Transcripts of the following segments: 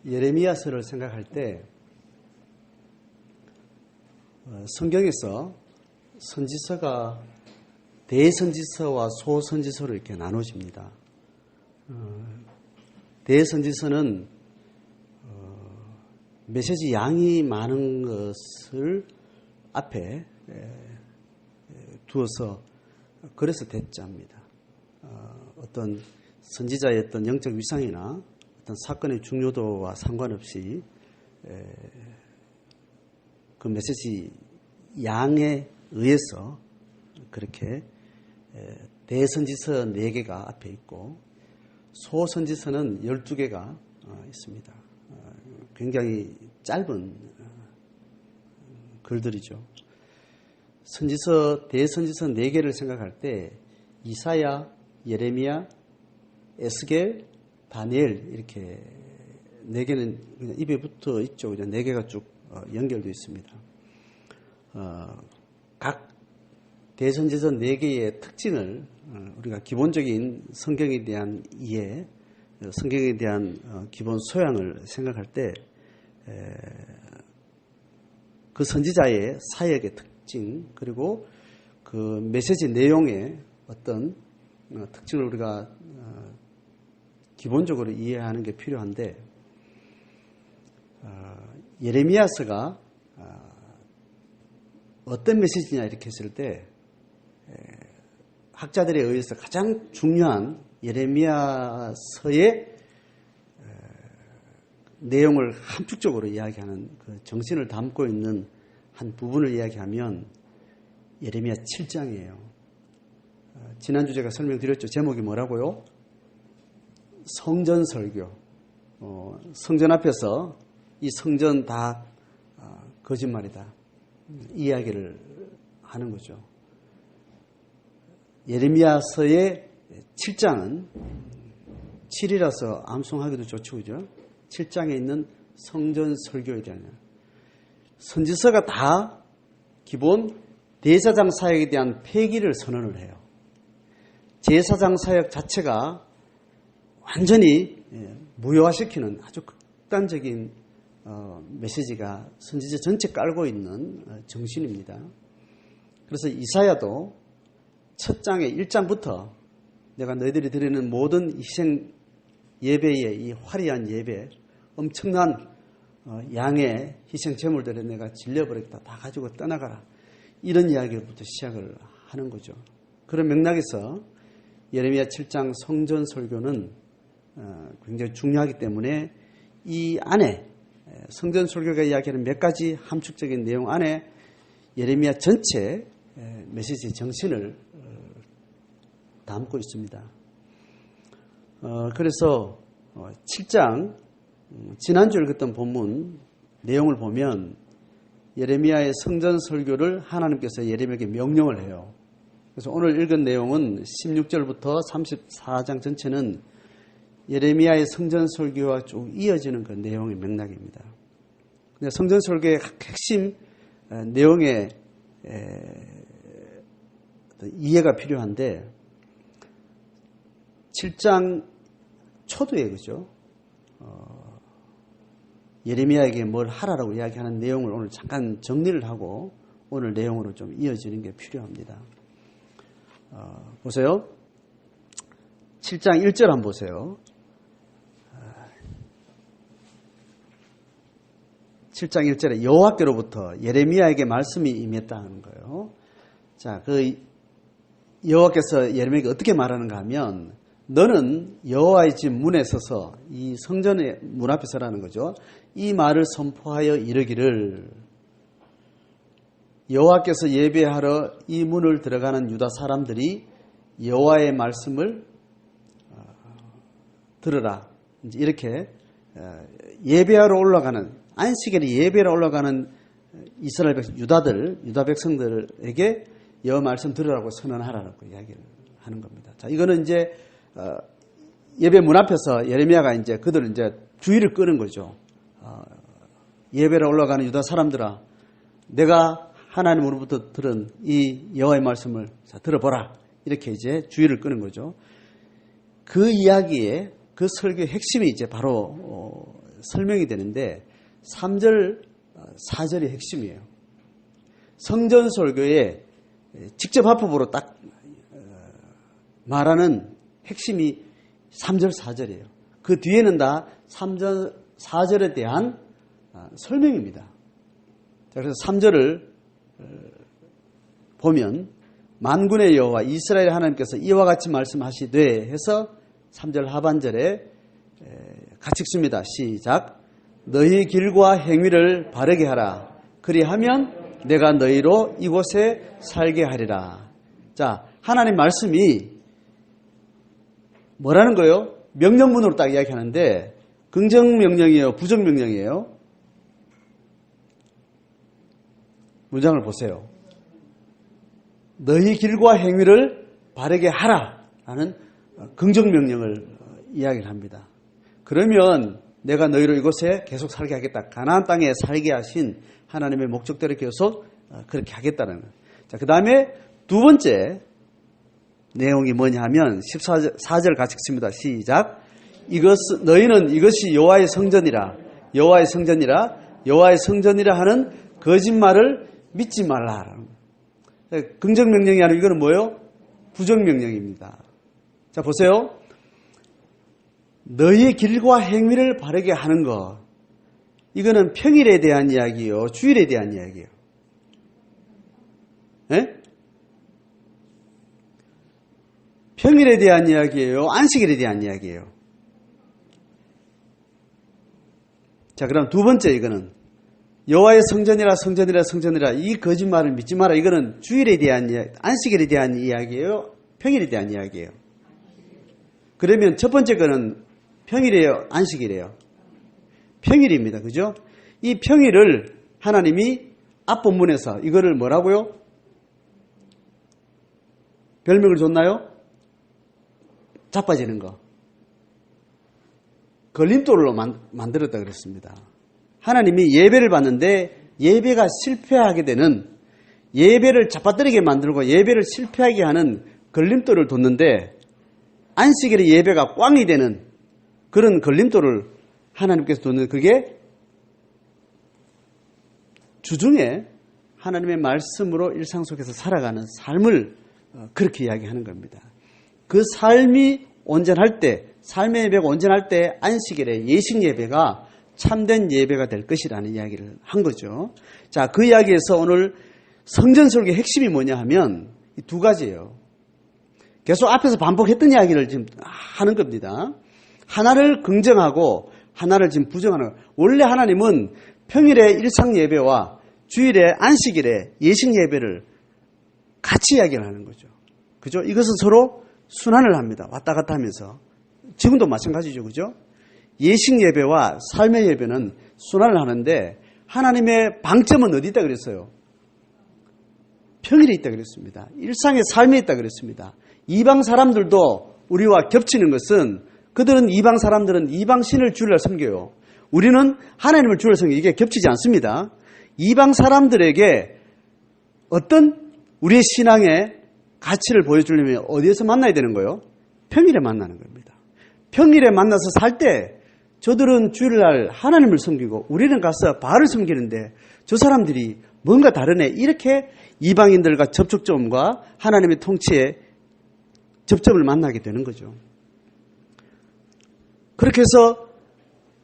예레미야서를 생각할 때 성경에서 선지서가 대선지서와 소선지서로 이렇게 나눠집니다. 대선지서는 메시지 양이 많은 것을 앞에 두어서 그래서 대자입니다. 어떤 선지자의 어떤 영적 위상이나 어떤 사건의 중요도와 상관없이 그 메시지 양에 의해서 그렇게 대선지서 4개가 앞에 있고 소선지서는 12개가 있습니다. 굉장히 짧은 글들이죠. 대선지서 4개를 생각할 때 이사야, 예레미야, 에스겔, 다니엘 이렇게 4개는 그냥 입에 붙어 있죠. 그냥 4개가 쭉 연결되어 있습니다. 각 대선지서 4개의 특징을 우리가 기본적인 성경에 대한 이해, 성경에 대한 기본 소양을 생각할 때 그 선지자의 사역의 특징 그리고 그 메시지 내용의 어떤 특징을 우리가 기본적으로 이해하는 게 필요한데 예레미야서가 어떤 메시지냐 이렇게 했을 때 학자들에 의해서 가장 중요한 예레미야서의 내용을 함축적으로 이야기하는 그 정신을 담고 있는 한 부분을 이야기하면 예레미야 7장이에요. 지난주 제가 설명드렸죠. 제목이 뭐라고요? 성전설교. 성전 앞에서 이 성전 다 거짓말이다. 이야기를 하는 거죠. 예레미야서의 7장은 7이라서 암송하기도 좋죠. 그죠? 7장에 있는 성전 설교에 대한 선지서가 다 기본 대사장 사역에 대한 폐기를 선언을 해요. 제사장 사역 자체가 완전히 무효화시키는 아주 극단적인 메시지가 선지서 전체 깔고 있는 정신입니다. 그래서 이사야도 첫 장의 1장부터 내가 너희들이 드리는 모든 희생 예배의 이 화려한 예배, 엄청난 양의 희생 제물들을 내가 질려버리겠다. 다 가지고 떠나가라. 이런 이야기부터 시작을 하는 거죠. 그런 맥락에서 예레미야 7장 성전 설교는 굉장히 중요하기 때문에 이 안에 성전 설교가 이야기하는 몇 가지 함축적인 내용 안에 예레미야 전체 메시지 정신을 담고 있습니다. 그래서 7장 지난주 읽었던 본문 내용을 보면 예레미야의 성전 설교를 하나님께서 예레미야에게 명령을 해요. 그래서 오늘 읽은 내용은 16절부터 34장 전체는 예레미야의 성전 설교와 쭉 이어지는 그 내용의 맥락입니다. 근데 성전 설교의 핵심 내용의 이해가 필요한데 7장 초두에 그죠? 예레미야에게 뭘 하라라고 이야기하는 내용을 오늘 잠깐 정리를 하고 오늘 내용으로 좀 이어지는 게 필요합니다. 보세요. 7장 1절 한번 보세요. 7장 1절에 여호와께로부터 예레미야에게 말씀이 임했다는 거예요. 자, 그 여호와께서 예레미야에게 어떻게 말하는가 하면 너는 여호와의 집 문에 서서 이 성전의 문 앞에 서라는 거죠. 이 말을 선포하여 이르기를 여호와께서 예배하러 이 문을 들어가는 유다 사람들이 여호와의 말씀을 들으라. 이렇게 예배하러 올라가는 안식일에 예배하러 올라가는 이스라엘 백성 유다 백성들에게 여호와 말씀 들으라고 선언하라고 이야기를 하는 겁니다. 자, 이거는 이제 예배 문 앞에서 예레미야가 이제 그들 이제 주의를 끄는 거죠. 예배로 올라가는 유다 사람들아, 내가 하나님으로부터 들은 이 여호와의 말씀을 자, 들어보라. 이렇게 이제 주의를 끄는 거죠. 그 이야기에 그 설교의 핵심이 이제 바로 설명이 되는데 3절, 4절이 핵심이에요. 성전 설교의 직접 합법으로 딱 말하는 핵심이 3절, 4절이에요. 그 뒤에는 다 3절, 4절에 대한 설명입니다. 자, 그래서 3절을 보면 만군의 여호와 이스라엘 하나님께서 이와 같이 말씀하시되 해서 3절 하반절에 같이 읽습니다. 시작. 너희 길과 행위를 바르게 하라. 그리하면 내가 너희로 이곳에 살게 하리라. 자, 하나님 말씀이 뭐라는 거예요? 명령문으로 딱 이야기하는데 긍정명령이에요? 부정명령이에요? 문장을 보세요. 너희 길과 행위를 바르게 하라 라는 긍정명령을 이야기를 합니다. 그러면 내가 너희로 이곳에 계속 살게 하겠다. 가나안 땅에 살게 하신 하나님의 목적대로 계속 그렇게 하겠다는 거예요. 자, 그 다음에 두 번째 내용이 뭐냐 하면 14절 같이 읽습니다. 시작. 너희는 이것이 여호와의 성전이라 여호와의 성전이라 여호와의 성전이라 하는 거짓말을 믿지 말라. 긍정명령이 아니고 이거는 뭐예요? 부정명령입니다. 자, 보세요. 너희의 길과 행위를 바르게 하는 것. 이거는 평일에 대한 이야기예요. 주일에 대한 이야기예요. 네? 평일에 대한 이야기예요. 안식일에 대한 이야기예요. 자, 그럼 두 번째 이거는 여호와의 성전이라 성전이라 성전이라 이 거짓말을 믿지 마라. 이거는 주일에 대한 이야기, 안식일에 대한 이야기예요. 평일에 대한 이야기예요. 그러면 첫 번째 거는 평일이에요. 안식일이에요. 평일입니다. 그죠? 이 평일을 하나님이 앞본문에서 이거를 뭐라고요? 별명을 줬나요? 자빠지는 거. 걸림돌로 만들었다 그랬습니다. 하나님이 예배를 받는데 예배가 실패하게 되는 예배를 잡아뜨리게 만들고 예배를 실패하게 하는 걸림돌을 뒀는데 안식일에 예배가 꽝이 되는 그런 걸림돌을 하나님께서 뒀는 그게 주중에 하나님의 말씀으로 일상 속에서 살아가는 삶을 그렇게 이야기하는 겁니다. 그 삶이 온전할 때, 삶의 예배가 온전할 때 안식일에 예식 예배가 참된 예배가 될 것이라는 이야기를 한 거죠. 자, 그 이야기에서 오늘 성전 설교의 핵심이 뭐냐 하면 이 두 가지예요. 계속 앞에서 반복했던 이야기를 지금 하는 겁니다. 하나를 긍정하고 하나를 지금 부정하는 거예요. 원래 하나님은 평일에 일상 예배와 주일에 안식일에 예식 예배를 같이 이야기를 하는 거죠. 그죠? 이것은 서로 순환을 합니다. 왔다 갔다 하면서. 지금도 마찬가지죠. 그죠? 예식 예배와 삶의 예배는 순환을 하는데 하나님의 방점은 어디 있다 그랬어요? 평일에 있다 그랬습니다. 일상의 삶에 있다 그랬습니다. 이방 사람들도 우리와 겹치는 것은 그들은 이방 사람들은 이방 신을 주를 섬겨요. 우리는 하나님을 주를 섬겨요. 이게 겹치지 않습니다. 이방 사람들에게 어떤 우리의 신앙의 가치를 보여주려면 어디에서 만나야 되는 거예요? 평일에 만나는 겁니다. 평일에 만나서 살 때 저들은 주일날 하나님을 섬기고 우리는 가서 바알을 섬기는데 저 사람들이 뭔가 다르네. 이렇게 이방인들과 접촉점과 하나님의 통치에 접점을 만나게 되는 거죠. 그렇게 해서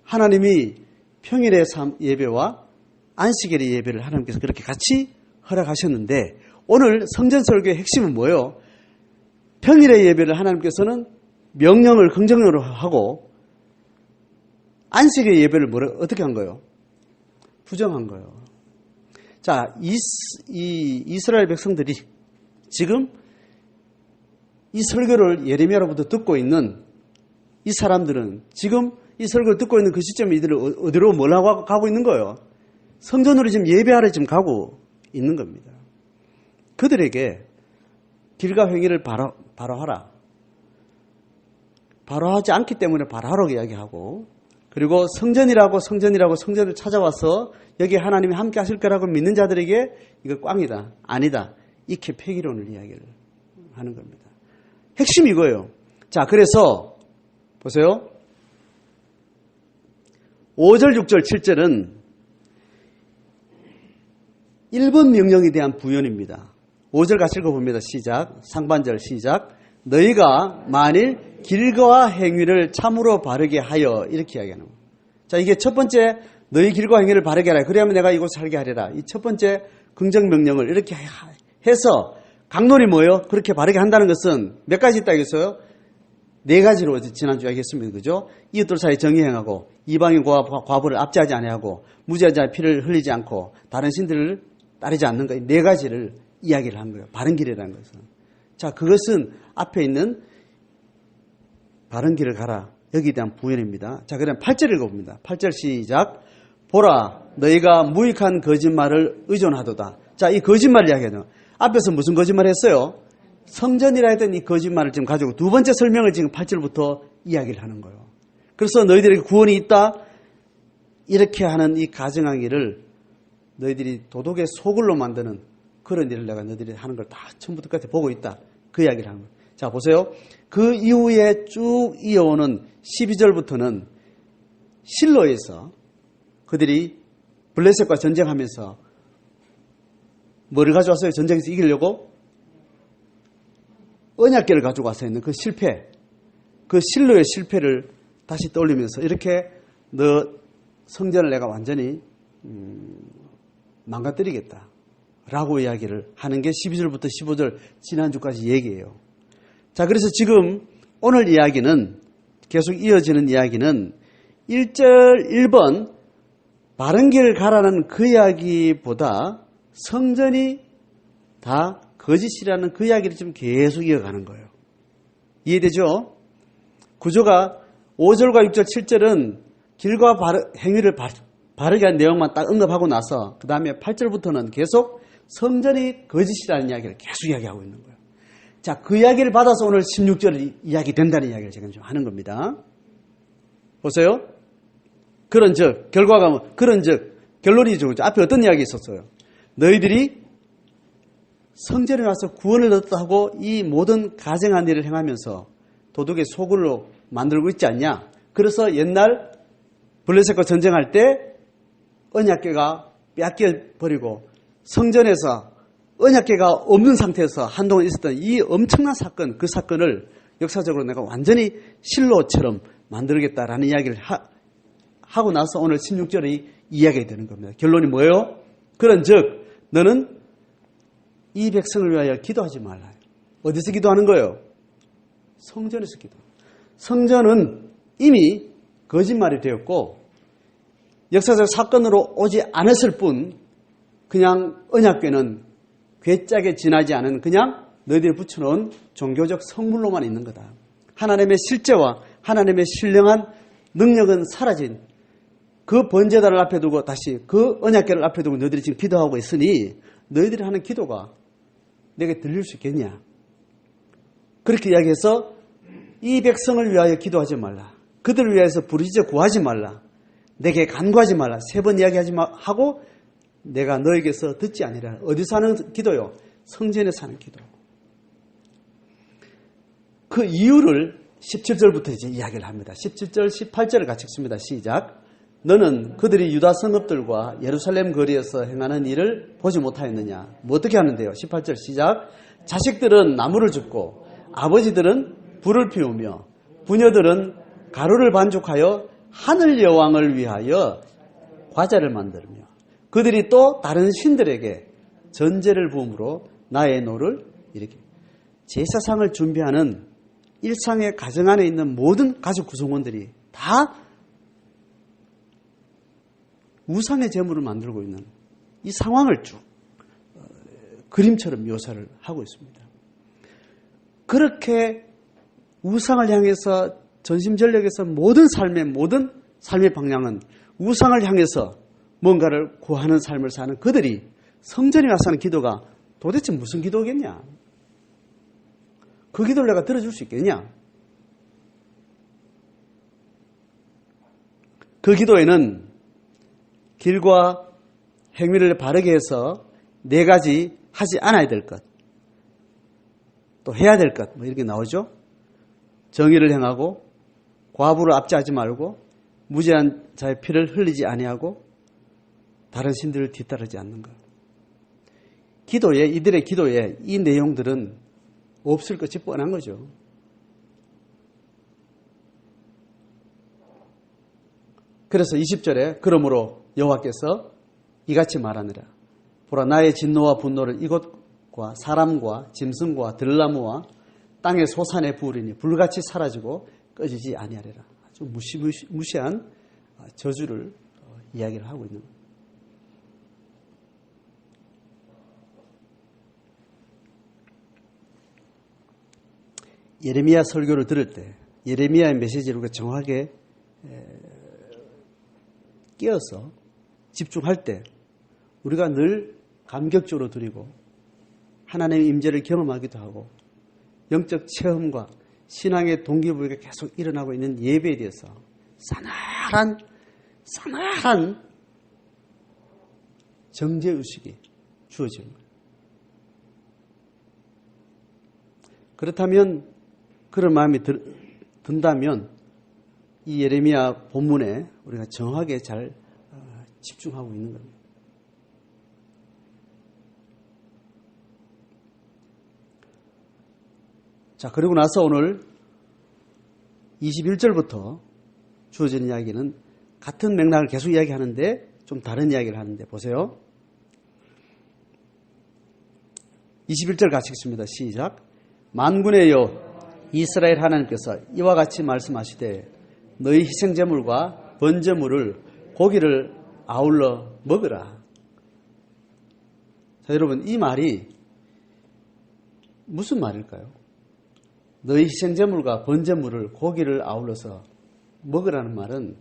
하나님이 평일의 예배와 안식일의 예배를 하나님께서 그렇게 같이 허락하셨는데 오늘 성전 설교의 핵심은 뭐예요? 평일의 예배를 하나님께서는 명령을 긍정으로 하고 안식의 예배를 어떻게 한 거예요? 부정한 거예요. 자, 이스라엘 백성들이 지금 이 설교를 예레미야로부터 듣고 있는 이 사람들은 지금 이 설교를 듣고 있는 그 시점에 이들을 어디로 뭘 하고 가고 있는 거예요? 성전으로 지금 예배하러 지금 가고 있는 겁니다. 그들에게 길과 행위를 바로 하라. 바로 하지 않기 때문에 바로 하라고 이야기하고 그리고 성전을 찾아와서 여기 하나님이 함께 하실 거라고 믿는 자들에게 이거 꽝이다. 아니다. 이렇게 폐기론을 이야기를 하는 겁니다. 핵심이 이거예요. 자, 그래서 보세요. 5절, 6절, 7절은 1번 명령에 대한 부연입니다. 5절 같이 읽어봅니다. 시작. 상반절 시작. 너희가 만일 길과 행위를 참으로 바르게 하여, 이렇게 이야기하는 거예요. 자, 이게 첫 번째, 너희 길과 행위를 바르게 하라. 그래야만 내가 이곳 살게 하리라. 이 첫 번째 긍정 명령을 이렇게 해서 강론이 뭐예요? 그렇게 바르게 한다는 것은 몇 가지 있다 했어요? 네 가지로 지난주에 얘기했습니다. 그죠? 이웃들 사이 정의 행하고, 이방인 과부를 압제하지 아니하고, 무죄한 자의 피를 흘리지 않고, 다른 신들을 따르지 않는 것, 네 가지를 이야기를 한 거예요. 바른 길이라는 것은. 자, 그것은 앞에 있는 바른 길을 가라. 여기에 대한 부연입니다. 자, 그럼 8절 읽어봅니다. 8절 시작. 보라, 너희가 무익한 거짓말을 의존하도다. 자, 이 거짓말 이야기는 앞에서 무슨 거짓말 했어요? 성전이라 했던 이 거짓말을 지금 가지고 두 번째 설명을 지금 8절부터 이야기를 하는 거예요. 그래서 너희들에게 구원이 있다. 이렇게 하는 이 가정하기를 너희들이 도덕의 소굴로 만드는 그런 일을 내가 너희들이 하는 걸 다 처음부터 끝까지 보고 있다. 그 이야기를 하는 거예요. 자, 보세요. 그 이후에 쭉 이어오는 12절부터는 실로에서 그들이 블레셋과 전쟁하면서 뭐를 가져왔어요? 전쟁에서 이기려고? 언약궤를 가지고 와서 있는 그 실패, 그 실로의 실패를 다시 떠올리면서 이렇게 너 성전을 내가 완전히 망가뜨리겠다 라고 이야기를 하는 게 12절부터 15절 지난주까지 얘기예요. 자, 그래서 지금 오늘 이야기는 계속 이어지는 이야기는 1절 1번 바른 길을 가라는 그 이야기보다 성전이 다 거짓이라는 그 이야기를 지금 계속 이어가는 거예요. 이해되죠? 구조가 5절과 6절, 7절은 길과 행위를 바르게 한 내용만 딱 언급하고 나서 그 다음에 8절부터는 계속 성전이 거짓이라는 이야기를 계속 이야기하고 있는 거예요. 자, 그 이야기를 받아서 오늘 16절 이야기 된다는 이야기를 제가 좀 하는 겁니다. 보세요. 그런즉 결과가 뭐 그런즉 결론이죠. 앞에 어떤 이야기 있었어요? 너희들이 성전에 와서 구원을 얻었다고 이 모든 가증한 일을 행하면서 도덕의 소굴로 만들고 있지 않냐? 그래서 옛날 블레셋과 전쟁할 때 언약궤가 뺏겨버리고 성전에서 언약궤가 없는 상태에서 한동안 있었던 이 엄청난 사건, 그 사건을 역사적으로 내가 완전히 실로처럼 만들겠다라는 이야기를 하고 나서 오늘 16절의 이야기가 되는 겁니다. 결론이 뭐예요? 그런즉 너는 이 백성을 위하여 기도하지 말라. 어디서 기도하는 거예요? 성전에서 기도. 성전은 이미 거짓말이 되었고 역사적 사건으로 오지 않았을 뿐 그냥 언약궤는 괴짝에 지나지 않은 그냥 너희들이 붙여놓은 종교적 성물로만 있는 거다. 하나님의 실제와 하나님의 신령한 능력은 사라진 그 번제단을 앞에 두고 다시 그 언약궤를 앞에 두고 너희들이 지금 기도하고 있으니 너희들이 하는 기도가 내게 들릴 수 있겠냐? 그렇게 이야기해서 이 백성을 위하여 기도하지 말라. 그들을 위해서 부르짖어 구하지 말라. 내게 간구하지 말라. 3번 이야기하지 하고 내가 너에게서 듣지 아니라. 어디서 하는 기도요? 성전에서 하는 기도. 그 이유를 17절부터 이제 이야기를 합니다. 17절, 18절을 같이 읽습니다. 시작. 너는 그들이 유다 성읍들과 예루살렘 거리에서 행하는 일을 보지 못하였느냐? 뭐 어떻게 하는데요? 18절 시작. 자식들은 나무를 줍고 아버지들은 불을 피우며 부녀들은 가루를 반죽하여 하늘 여왕을 위하여 과자를 만들며 그들이 또 다른 신들에게 전제를 부음으로 나의 노를 일으킵니다. 제사상을 준비하는 일상의 가정 안에 있는 모든 가족 구성원들이 다 우상의 제물을 만들고 있는 이 상황을 쭉 그림처럼 묘사를 하고 있습니다. 그렇게 우상을 향해서 전심전력에서 모든 삶의 방향은 우상을 향해서 뭔가를 구하는 삶을 사는 그들이 성전에 와서 하는 기도가 도대체 무슨 기도겠냐? 그 기도를 내가 들어줄 수 있겠냐? 그 기도에는 길과 행위를 바르게 해서 4가지 하지 않아야 될 것, 또 해야 될 것, 뭐 이렇게 나오죠. 정의를 행하고 과부를 압제하지 말고 무죄한 자의 피를 흘리지 아니하고 다른 신들을 뒤따르지 않는 것. 기도에, 이들의 기도에 이 내용들은 없을 것이 뻔한 거죠. 그래서 20절에 그러므로 여호와께서 이같이 말하느라 보라 나의 진노와 분노를 이곳과 사람과 짐승과 들나무와 땅의 소산에 부으리니 불같이 사라지고 꺼지지 아니하리라. 아주 무시한 저주를 이야기를 하고 있는 거예요. 예레미야 설교를 들을 때 예레미야의 메시지를 우리가 정확하게 끼어서 집중할 때 우리가 늘 감격적으로 드리고 하나님의 임재를 경험하기도 하고 영적 체험과 신앙의 동기부여가 계속 일어나고 있는 예배에 대해서 싸늘한 정죄의식이 주어지는 거예요. 그렇다면 그런 마음이 든다면 이 예레미야 본문에 우리가 정확하게 잘 집중하고 있는 겁니다. 자, 그리고 나서 오늘 21절부터 주어지는 이야기는 같은 맥락을 계속 이야기하는데 좀 다른 이야기를 하는데 보세요. 21절 같이 읽습니다. 시작. 만군의 여호와 이스라엘 하나님께서 이와 같이 말씀하시되 너희 희생제물과 번제물을 고기를 아울러 먹으라. 자, 여러분 이 말이 무슨 말일까요? 너희 희생제물과 번제물을 고기를 아울러서 먹으라는 말은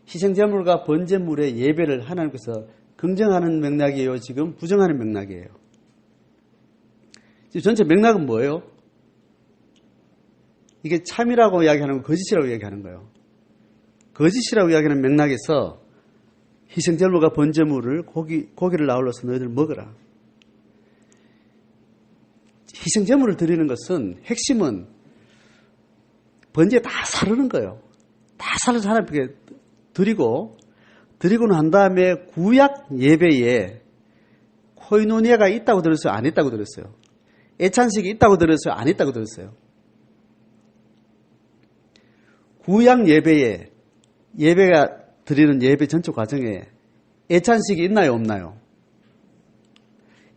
희생제물과 번제물의 예배를 하나님께서 긍정하는 맥락이에요? 지금 부정하는 맥락이에요? 지금 전체 맥락은 뭐예요? 이게 참이라고 이야기하는 거 거짓이라고 이야기하는 거예요. 거짓이라고 이야기하는 맥락에서 희생제물과 번제물을 고기를 아울러서 너희들 먹으라. 희생제물을 드리는 것은 핵심은 번제에 다 사르는 거예요. 다 사르서 하나님께 드리고 난 다음에 구약 예배에 코이노니아가 있다고 들었어요? 안 있다고 들었어요? 애찬식이 있다고 들었어요? 안 있다고 들었어요? 구약 예배가 드리는 예배 전체 과정에 애찬식이 있나요? 없나요?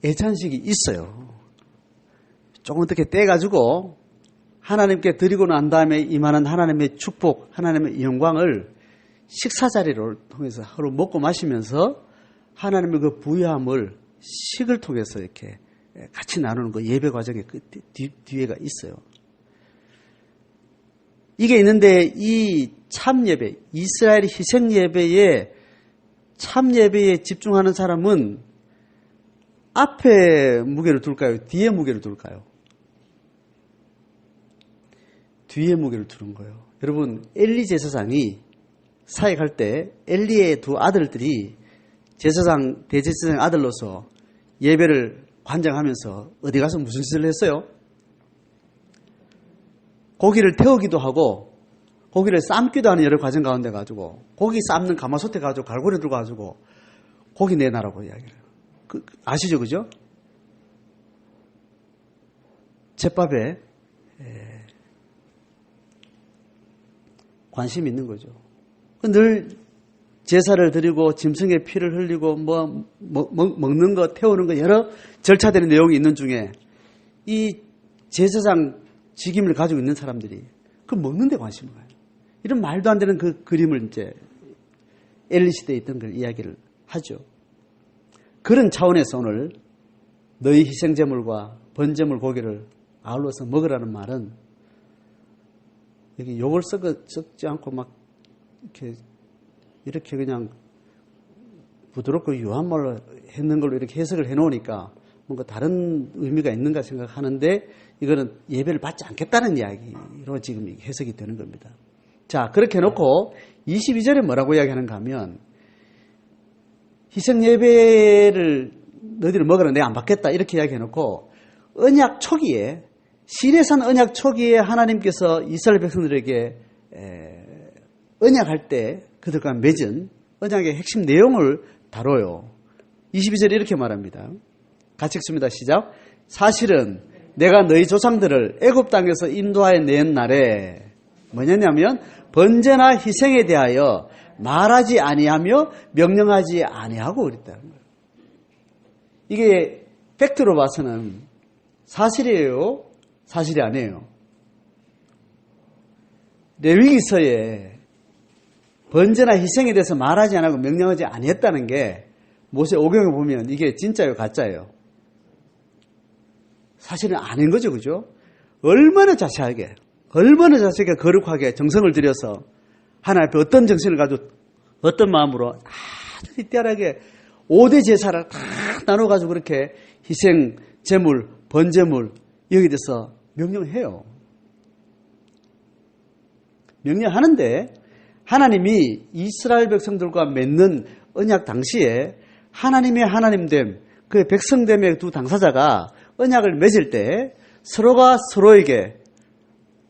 애찬식이 있어요. 조금 어떻게 떼가지고 하나님께 드리고 난 다음에 임하는 하나님의 축복, 하나님의 영광을 식사 자리를 통해서 서로 먹고 마시면서 하나님의 그 부유함을 식을 통해서 이렇게 같이 나누는 그 예배 과정의 그 뒤에가 있어요. 이게 있는데 이 참예배, 이스라엘 희생예배에 참예배에 집중하는 사람은 앞에 무게를 둘까요? 뒤에 무게를 둘까요? 뒤에 무게를 두는 거예요. 여러분 엘리 제사장이 사역할 때 엘리의 두 아들들이 대제사장 아들로서 예배를 관장하면서 어디 가서 무슨 짓을 했어요? 고기를 태우기도 하고 고기를 삶기도 하는 여러 과정 가운데 가지고 고기 삶는 가마솥에 가지고 갈고리 들고 가지고 고기 내놔라고 이야기를 해요. 아시죠? 그죠? 제밥에 관심이 있는 거죠. 늘 제사를 드리고 짐승의 피를 흘리고 먹는 거 태우는 거 여러 절차되는 내용이 있는 중에 이 제사장 직임을 가지고 있는 사람들이 그 먹는 데 관심을 가요. 이런 말도 안 되는 그 그림을 이제 엘리 시대에 있던 걸 이야기를 하죠. 그런 차원에서 오늘 너희 희생제물과 번제물 고기를 아울러서 먹으라는 말은 여기 욕을 섞지 않고 막 이렇게 그냥 부드럽고 유한 말로 했는 걸로 이렇게 해석을 해놓으니까 뭔가 다른 의미가 있는가 생각하는데 이거는 예배를 받지 않겠다는 이야기로 지금 해석이 되는 겁니다. 자, 그렇게 해놓고 22절에 뭐라고 이야기하는가 하면 희생예배를 너희들이 먹으라 내가 안 받겠다 이렇게 이야기해놓고 언약 초기에 시내산 언약 초기에 하나님께서 이스라엘 백성들에게 언약할 때 그들과 맺은 언약의 핵심 내용을 다뤄요. 22절에 이렇게 말합니다. 같이 읽습니다. 시작. 사실은 내가 너희 조상들을 애굽 땅에서 인도하여 낸 날에 뭐냐면 번제나 희생에 대하여 말하지 아니하며 명령하지 아니하고 그랬다는 거예요. 이게 팩트로 봐서는 사실이에요? 사실이 아니에요? 레위기서에 번제나 희생에 대해서 말하지 않고 명령하지 아니했다는 게 모세 오경에 보면 이게 진짜예요? 가짜예요? 사실은 아닌 거죠. 그죠? 얼마나 자세하게 거룩하게 정성을 들여서 하나님 앞에 어떤 정신을 가지고 어떤 마음으로 아주 디테일하게 5대 제사를 다 나눠가지고 그렇게 희생, 제물, 번제물 여기에 대해서 명령해요. 명령하는데 하나님이 이스라엘 백성들과 맺는 언약 당시에 하나님의 하나님됨, 그의 백성됨의 두 당사자가 언약을 맺을 때 서로가 서로에게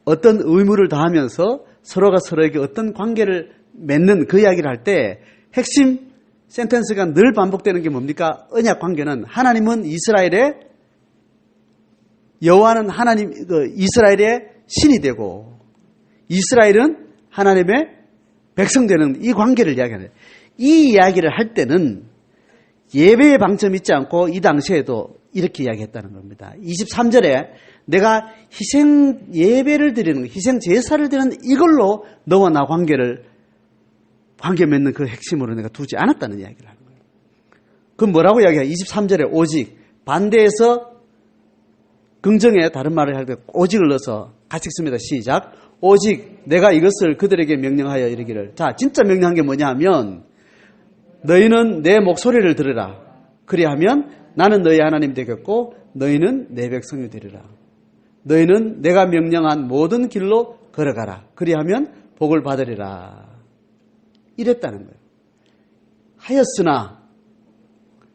어떤 의무를 다하면서 서로가 서로에게 어떤 관계를 맺는 그 이야기를 할 때 핵심 센텐스가 늘 반복되는 게 뭡니까? 언약 관계는 하나님은 이스라엘의 여호와는 하나님 이스라엘의 신이 되고 이스라엘은 하나님의 백성 되는 이 관계를 이야기하는 거예요. 이 이야기를 할 때는 예배의 방점이 있지 않고 이 당시에도 이렇게 이야기했다는 겁니다. 23절에 내가 희생 예배를 드리는 희생 제사를 드리는 이걸로 너와 나 관계 맺는 그 핵심으로 내가 두지 않았다는 이야기를 하는 거예요. 그럼 뭐라고 이야기해요? 23절에 오직 반대에서 긍정에 다른 말을 할 때 오직을 넣어서 같이 읽습니다. 시작. 오직 내가 이것을 그들에게 명령하여 이르기를. 자, 진짜 명령한 게 뭐냐 하면 너희는 내 목소리를 들으라. 그리하면 나는 너희 하나님 되겠고 너희는 내 백성이 되리라. 너희는 내가 명령한 모든 길로 걸어가라. 그리하면 복을 받으리라. 이랬다는 거예요. 하였으나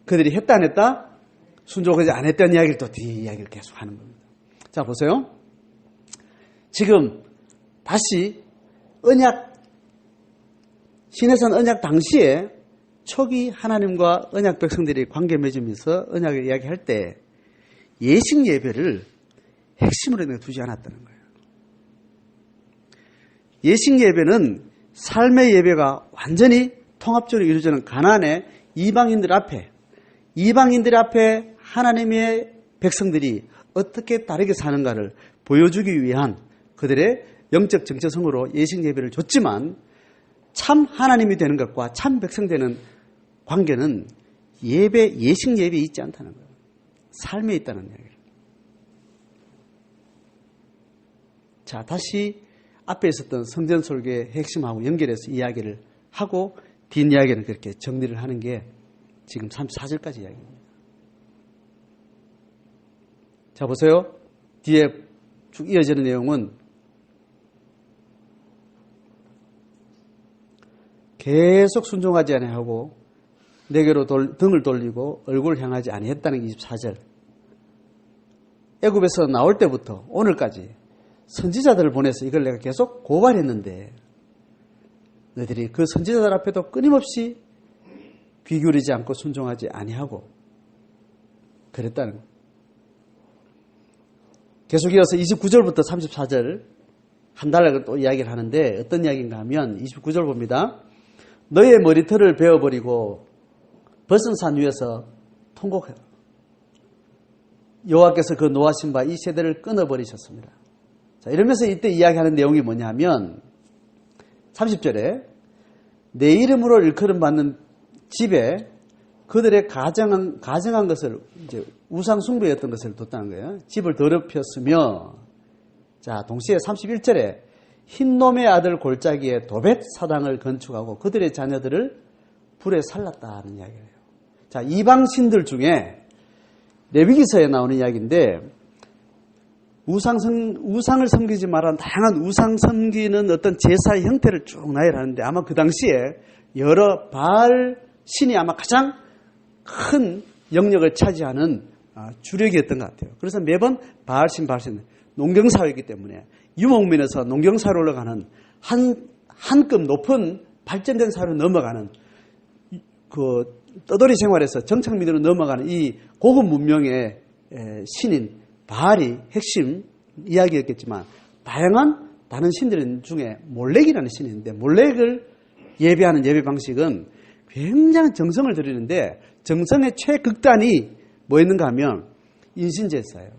그들이 했다 안 했다? 순종하지 안 했다는 이야기를 또 뒤 이야기를 계속 하는 겁니다. 자, 보세요. 지금 다시 언약 시내산 언약 당시에 초기 하나님과 언약 백성들이 관계 맺으면서 언약을 이야기할 때 예식 예배를 핵심으로 내가 두지 않았다는 거예요. 예식 예배는 삶의 예배가 완전히 통합적으로 이루어지는 가나안의 이방인들 앞에 하나님의 백성들이 어떻게 다르게 사는가를 보여주기 위한 그들의 영적 정체성으로 예식 예배를 줬지만 참 하나님이 되는 것과 참 백성 되는 관계는 예식 예배에 있지 않다는 거예요. 삶에 있다는 이야기를. 자, 다시 앞에 있었던 성전 설교의 핵심하고 연결해서 이야기를 하고 뒷이야기는 그렇게 정리를 하는 게 지금 34절까지 이야기입니다. 자, 보세요. 뒤에 쭉 이어지는 내용은 계속 순종하지 아니하고 내게로 등을 돌리고 얼굴을 향하지 아니했다는 24절. 애굽에서 나올 때부터 오늘까지 선지자들을 보내서 이걸 내가 계속 고발했는데 너희들이 그 선지자들 앞에도 끊임없이 귀 기울이지 않고 순종하지 아니하고 그랬다는 거예요. 계속 이어서 29절부터 34절 한 달을 또 이야기를 하는데 어떤 이야기인가 하면 29절 봅니다. 너의 머리털을 베어버리고 벗은 산 위에서 통곡해라. 여호와께서 그 노하신 바 이 세대를 끊어버리셨습니다. 자, 이러면서 이때 이야기하는 내용이 뭐냐 하면 30절에 내 이름으로 일컬음 받는 집에 그들의 가정한 것을 이제 우상 숭배였던 것을 뒀다는 거예요. 집을 더럽혔으며 자, 동시에 31절에 흰놈의 아들 골짜기에 도벳 사당을 건축하고 그들의 자녀들을 불에 살랐다는 이야기예요. 자, 이방 신들 중에 레위기서에 나오는 이야기인데 우상을 섬기지 말라는 다양한 우상 섬기는 어떤 제사의 형태를 쭉 나열하는데 아마 그 당시에 여러 바알 신이 아마 가장 큰 영역을 차지하는 주력이었던 것 같아요. 그래서 매번 바알신 농경사회이기 때문에 유목민에서 농경사회로 올라가는 한 한 급 높은 발전된 사회로 넘어가는 그 떠돌이 생활에서 정착 민으로 넘어가는 이 고급 문명의 신인 바알이 핵심 이야기였겠지만 다양한 다른 신들 중에 몰렉이라는 신이 있는데 몰렉을 예배하는 예배 방식은 굉장히 정성을 들이는데 정성의 최극단이 뭐였는가 하면 인신제사예요.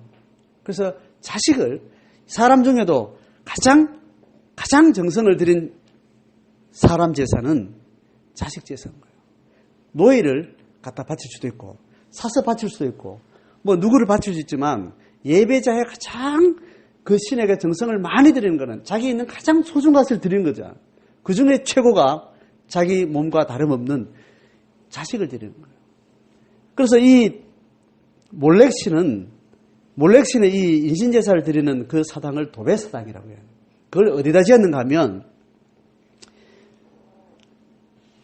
그래서 자식을 사람 중에도 가장 정성을 들인 사람 제사는 자식 제사인 거예요. 노예를 갖다 바칠 수도 있고 사서 바칠 수도 있고 뭐 누구를 바칠 수 있지만 예배자의 가장 그 신에게 정성을 많이 드리는 것은 자기 있는 가장 소중한 것을 드리는 거죠. 그 중에 최고가 자기 몸과 다름없는 자식을 드리는 거예요. 그래서 이 몰렉신의 이 인신제사를 드리는 그 사당을 도배사당이라고 해요. 그걸 어디다 지었는가 하면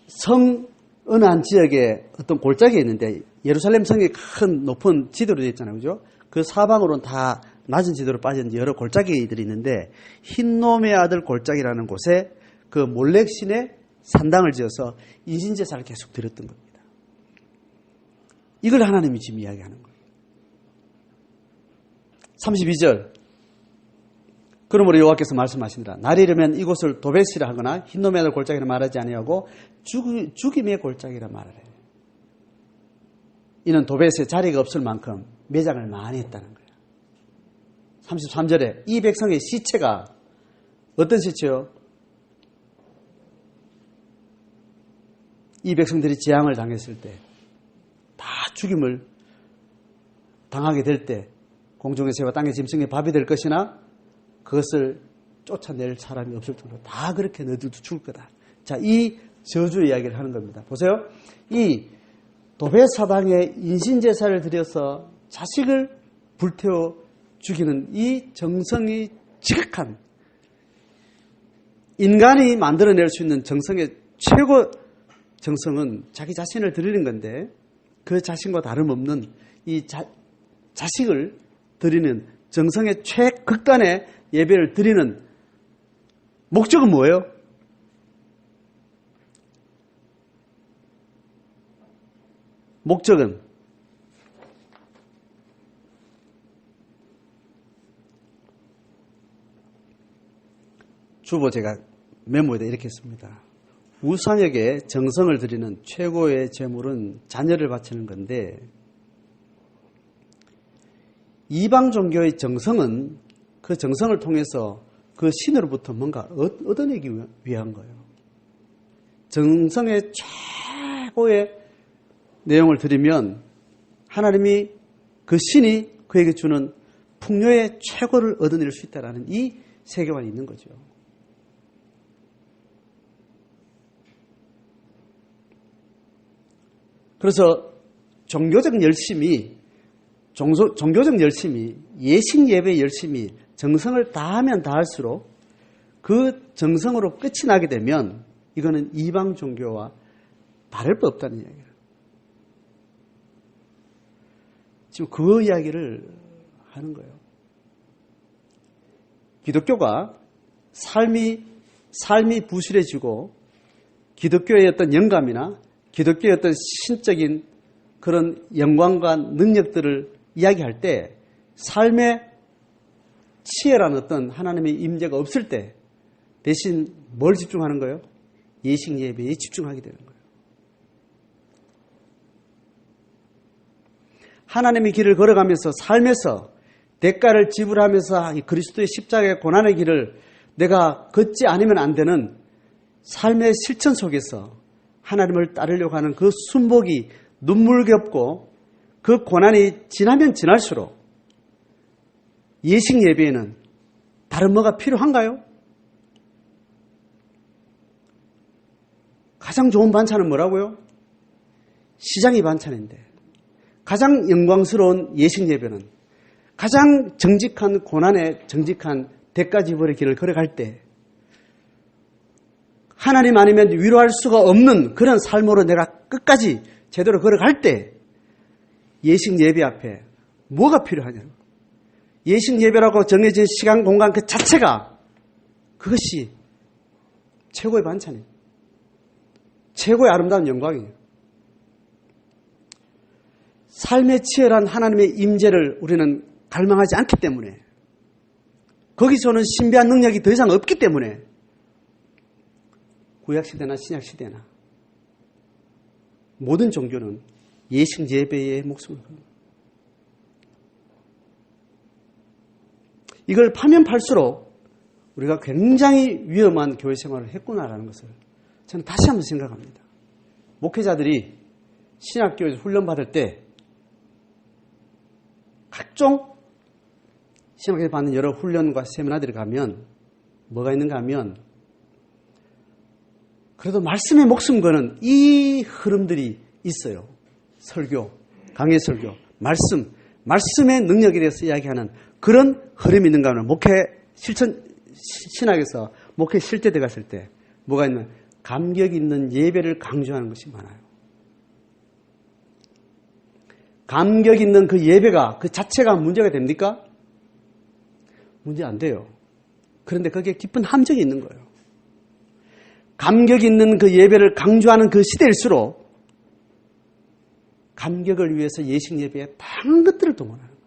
성 어느 한 지역에 어떤 골짜기에 있는데 예루살렘 성이 큰 높은 지도로 되어 있잖아요. 그죠? 그 사방으로는 다 낮은 지도로 빠진 여러 골짜기들이 있는데 흰놈의 아들 골짜기라는 곳에 그 몰렉신의 산당을 지어서 인신제사를 계속 드렸던 겁니다. 이걸 하나님이 지금 이야기하는 거예요. 32절 그러므로 여호와께서 말씀하시니라 날이 이르면 이곳을 도벳이라 하거나 흰놈의 아들 골짜기라 말하지 아니하고 죽임의 골짜기라 말하래. 이는 도벳에 자리가 없을 만큼 매장을 많이 했다는 거예요. 33절에 이 백성의 시체가 어떤 시체요? 이 백성들이 재앙을 당했을 때 다 죽임을 당하게 될 때 공중의 새와 땅의 짐승의 밥이 될 것이나 그것을 쫓아낼 사람이 없을 정도로 다 그렇게 너희들도 죽을 거다. 자, 이 저주 이야기를 하는 겁니다. 보세요. 이 도벳사당에 인신제사를 드려서 자식을 불태워 죽이는 이 정성이 지극한 인간이 만들어낼 수 있는 정성의 최고 정성은 자기 자신을 드리는 건데 그 자신과 다름없는 이 자식을 드리는 정성의 최극단의 예배를 드리는 목적은 뭐예요? 목적은 주보 제가 메모에다 이렇게 했습니다. 우상에게 정성을 드리는 최고의 제물은 자녀를 바치는 건데 이방 종교의 정성은 그 정성을 통해서 그 신으로부터 뭔가 얻어내기 위한 거예요. 정성의 최고의 내용을 드리면 하나님이 그 신이 그에게 주는 풍요의 최고를 얻어낼 수 있다는 이 세계관이 있는 거죠. 그래서 종교적 열심이 예식 예배 열심히 정성을 다하면 다할수록 그 정성으로 끝이 나게 되면 이거는 이방 종교와 다를 바 없다는 이야기예요. 지금 그 이야기를 하는 거예요. 기독교가 삶이 부실해지고 기독교의 어떤 영감이나 기독교의 어떤 신적인 그런 영광과 능력들을 이야기할 때 삶의 치열한 어떤 하나님의 임재가 없을 때 대신 뭘 집중하는 거예요? 예식 예배에 집중하게 되는 거예요. 하나님의 길을 걸어가면서 삶에서 대가를 지불하면서 그리스도의 십자가의 고난의 길을 내가 걷지 않으면 안 되는 삶의 실천 속에서 하나님을 따르려고 하는 그 순복이 눈물겹고 그 고난이 지나면 지날수록 예식 예배에는 다른 뭐가 필요한가요? 가장 좋은 반찬은 뭐라고요? 시장이 반찬인데 가장 영광스러운 예식 예배는 가장 정직한 고난의 정직한 대가 지불의 길을 걸어갈 때 하나님 아니면 위로할 수가 없는 그런 삶으로 내가 끝까지 제대로 걸어갈 때 예식 예배 앞에 뭐가 필요하냐고. 예식 예배라고 정해진 시간 공간 그 자체가 그것이 최고의 반찬이에요. 최고의 아름다운 영광이에요. 삶의 치열한 하나님의 임재를 우리는 갈망하지 않기 때문에, 거기서는 신비한 능력이 더 이상 없기 때문에 구약시대나 신약시대나 모든 종교는 예식 예배에 목숨을 겁니다. 이걸 파면 팔수록 우리가 굉장히 위험한 교회 생활을 했구나라는 것을 저는 다시 한번 생각합니다. 목회자들이 신학교에서 훈련받을 때 각종 신학교에서 받는 여러 훈련과 세미나들이 가면 뭐가 있는가 하면 그래도 말씀에 목숨 거는 이 흐름들이 있어요. 설교, 강해 설교, 말씀의 능력에 대해서 이야기하는 그런 흐름이 있는가 하면 목회 신학에서 목회 실제 들어갔을 때 뭐가 있는 감격 있는 예배를 강조하는 것이 많아요. 감격 있는 그 예배가 그 자체가 문제가 됩니까? 문제 안 돼요. 그런데 거기에 깊은 함정이 있는 거예요. 감격 있는 그 예배를 강조하는 그 시대일수록 감격을 위해서 예식 예배에 다른 것들을 동원하는 거예요.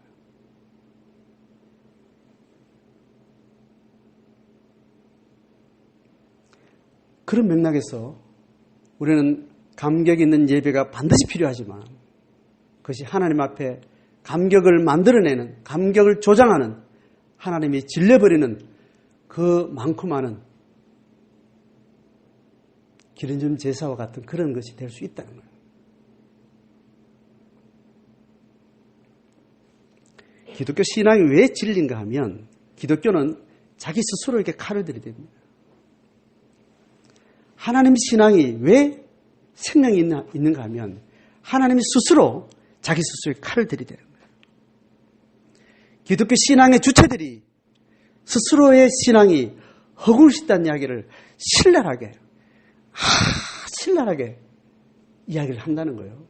그런 맥락에서 우리는 감격 있는 예배가 반드시 필요하지만 그것이 하나님 앞에 감격을 만들어내는, 감격을 조장하는, 하나님이 질려버리는 그 많고 많은 기름진 제사와 같은 그런 것이 될 수 있다는 거예요. 기독교 신앙이 왜 진리인가 하면 기독교는 자기 스스로에게 칼을 들이댑니다. 하나님 신앙이 왜 생명이 있는가 하면 하나님이 스스로 자기 스스로에게 칼을 들이대는 거예요. 기독교 신앙의 주체들이 스스로의 신앙이 허구일 수 있다는 이야기를 신랄하게 이야기를 한다는 거예요.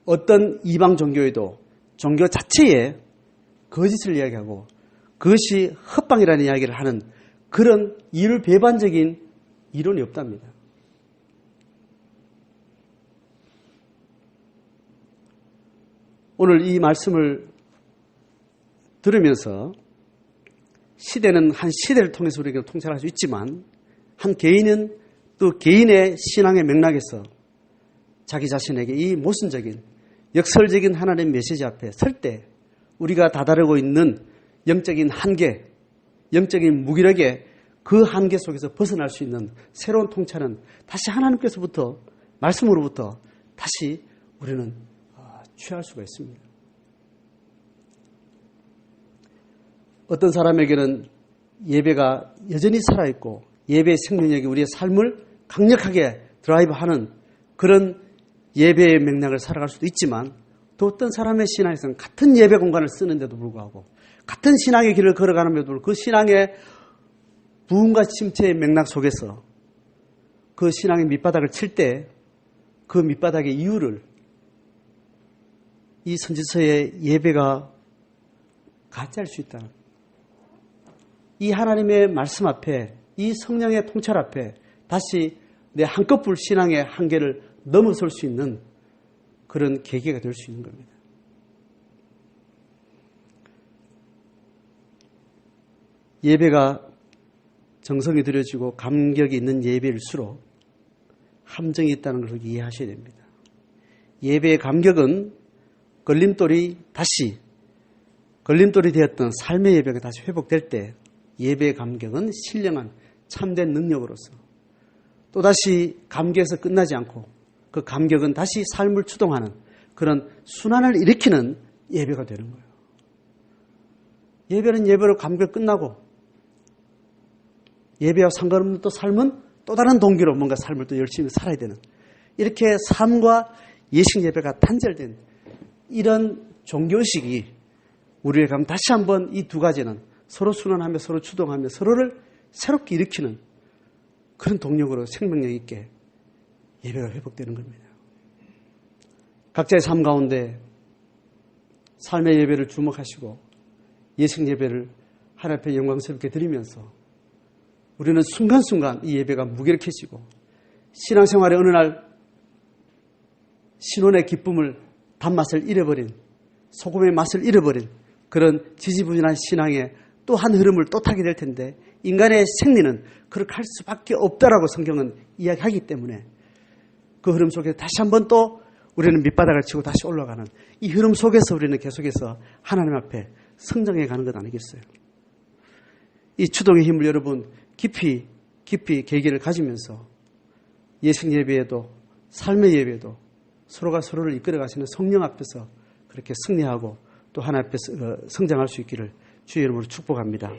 어떤 이방 종교에도 종교 자체에 거짓을 이야기하고 그것이 헛방이라는 이야기를 하는 그런 이율배반적인 이론이 없답니다. 오늘 이 말씀을 들으면서 시대는 한 시대를 통해서 우리가 통찰할 수 있지만 한 개인은 또 개인의 신앙의 맥락에서 자기 자신에게 이 모순적인 역설적인 하나님의 메시지 앞에 설 때 우리가 다다르고 있는 영적인 한계, 영적인 무기력의 그 한계 속에서 벗어날 수 있는 새로운 통찰은 다시 하나님께서부터 말씀으로부터 다시 우리는 취할 수가 있습니다. 어떤 사람에게는 예배가 여전히 살아있고 예배의 생명력이 우리의 삶을 강력하게 드라이브하는 그런 예배의 맥락을 살아갈 수도 있지만 또 어떤 사람의 신앙에서는 같은 예배 공간을 쓰는데도 불구하고 같은 신앙의 길을 걸어가는데도 불구하고 그 신앙의 부흥과 침체의 맥락 속에서 그 신앙의 밑바닥을 칠 때 그 밑바닥의 이유를 이 선지서의 예배가 가짜일 수 있다. 이 하나님의 말씀 앞에 이 성령의 통찰 앞에 다시 내 한꺼풀 신앙의 한계를 넘어설 수 있는 그런 계기가 될 수 있는 겁니다. 예배가 정성이 들여지고 감격이 있는 예배일수록 함정이 있다는 것을 이해하셔야 됩니다. 예배의 감격은 걸림돌이 되었던 삶의 예배가 다시 회복될 때 예배의 감격은 신령한 참된 능력으로서 또다시 감격에서 끝나지 않고 그 감격은 다시 삶을 추동하는 그런 순환을 일으키는 예배가 되는 거예요. 예배는 예배로 감격 끝나고 예배와 상관없는 또 삶은 또 다른 동기로 뭔가 삶을 또 열심히 살아야 되는 이렇게 삶과 예식 예배가 단절된 이런 종교식이 우리에게 가면 다시 한번 이 두 가지는 서로 순환하며 서로 추동하며 서로를 새롭게 일으키는 그런 동력으로 생명력 있게 예배가 회복되는 겁니다. 각자의 삶 가운데 삶의 예배를 주목하시고 예식 예배를 하나님 앞에 영광스럽게 드리면서 우리는 순간순간 이 예배가 무기력해지고 신앙생활의 어느 날 신혼의 기쁨을 단맛을 잃어버린 소금의 맛을 잃어버린 그런 지지부진한 신앙의 또 한 흐름을 또 타게 될 텐데 인간의 생리는 그렇게 할 수밖에 없다라고 성경은 이야기하기 때문에 그 흐름 속에 다시 한번 또 우리는 밑바닥을 치고 다시 올라가는 이 흐름 속에서 우리는 계속해서 하나님 앞에 성장해 가는 것 아니겠어요? 이 추동의 힘을 여러분 깊이 계기를 가지면서 예식 예배에도 삶의 예배에도 서로가 서로를 이끌어 가시는 성령 앞에서 그렇게 승리하고 또 하나님 앞에서 성장할 수 있기를 주의 이름으로 축복합니다.